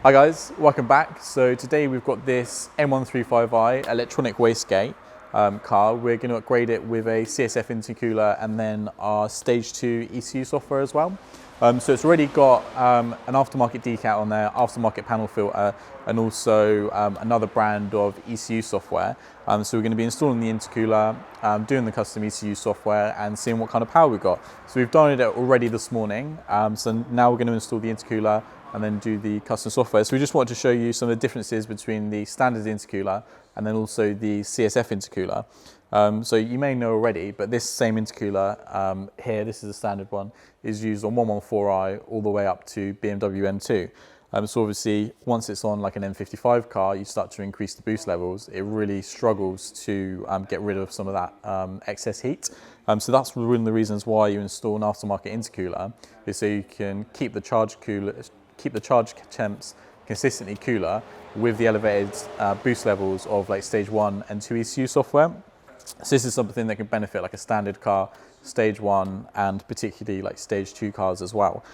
Hi guys, welcome back. So today we've got this M135i electronic wastegate car. We're going to upgrade it with a CSF intercooler and then our stage 2 ECU software as well. So it's already got an aftermarket decal on there, aftermarket panel filter, and also another brand of ECU software. So we're going to be installing the intercooler, doing the custom ECU software and seeing what kind of power we've got. So we've done it already this morning. So now we're going to install the intercooler and then do the custom software. So we just wanted to show you some of the differences between the standard intercooler and then also the CSF intercooler. So you may know already, but this same intercooler here, this is the standard one, is used on 114i all the way up to BMW M2. So obviously, once it's on like an M55 car, you start to increase the boost levels. It really struggles to get rid of some of that excess heat. So that's one of the reasons why you install an aftermarket intercooler, is so you can keep the charge temps consistently cooler with the elevated boost levels of like stage 1 and 2 ECU software. So this is something that can benefit like a standard car, stage 1 and particularly like stage 2 cars as well.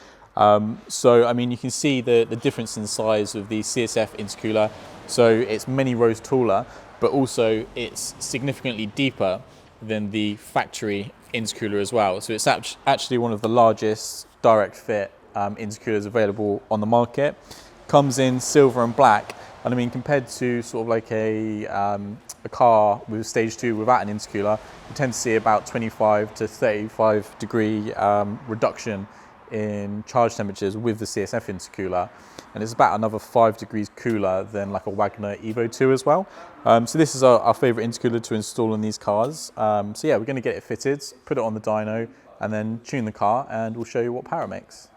So I mean, you can see the difference in size of the CSF intercooler. So it's many rows taller, but also it's significantly deeper than the factory intercooler as well. So it's actually one of the largest direct fit intercoolers available on the market. Comes in silver and black, and I mean, compared to sort of like a car with stage 2 without an intercooler, you tend to see about 25 to 35 degree reduction in charge temperatures with the CSF intercooler, and it's about another 5 degrees cooler than like a Wagner Evo 2 as well. So this is our favorite intercooler to install in these cars. So yeah, we're going to get it fitted, put it on the dyno, and then tune the car, and we'll show you what power it makes.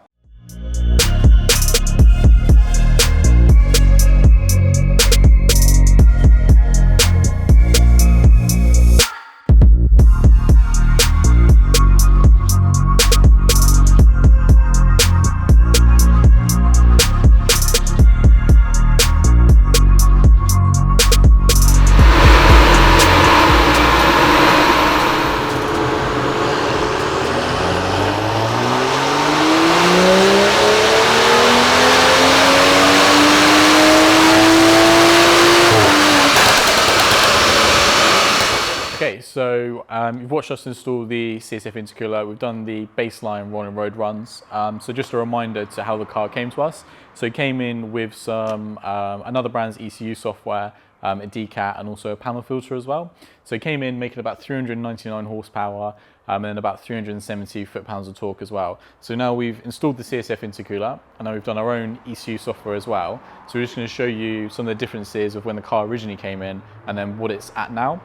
Okay, so you've watched us install the CSF intercooler. We've done the baseline rolling road runs. So just a reminder to how the car came to us. So it came in with some another brand's ECU software, a decal, and also a panel filter as well. So it came in making about 399 horsepower and then about 370 foot-pounds of torque as well. So now we've installed the CSF intercooler, and now we've done our own ECU software as well. So we're just going to show you some of the differences of when the car originally came in and then what it's at now.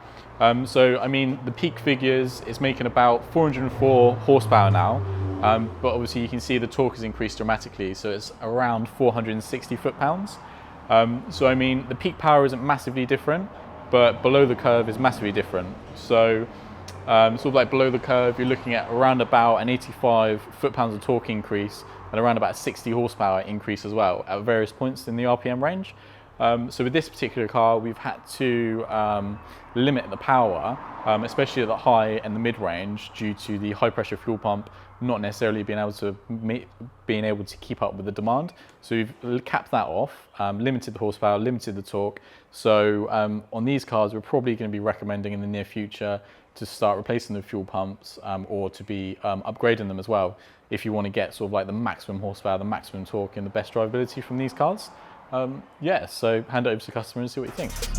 So I mean, the peak figures, it's making about 404 horsepower now, but obviously you can see the torque has increased dramatically, so it's around 460 foot-pounds. So I mean, the peak power isn't massively different, but below the curve is massively different. So sort of like below the curve, you're looking at around about an 85 foot-pounds of torque increase and around about 60 horsepower increase as well at various points in the RPM range. So with this particular car, we've had to limit the power, especially at the high and the mid-range, due to the high-pressure fuel pump not necessarily being able to keep up with the demand. So we've capped that off, limited the horsepower, limited the torque. So on these cars, we're probably going to be recommending in the near future to start replacing the fuel pumps or to be upgrading them as well, if you want to get sort of like the maximum horsepower, the maximum torque, and the best drivability from these cars. Yeah, so hand it over to the customer and see what he thinks.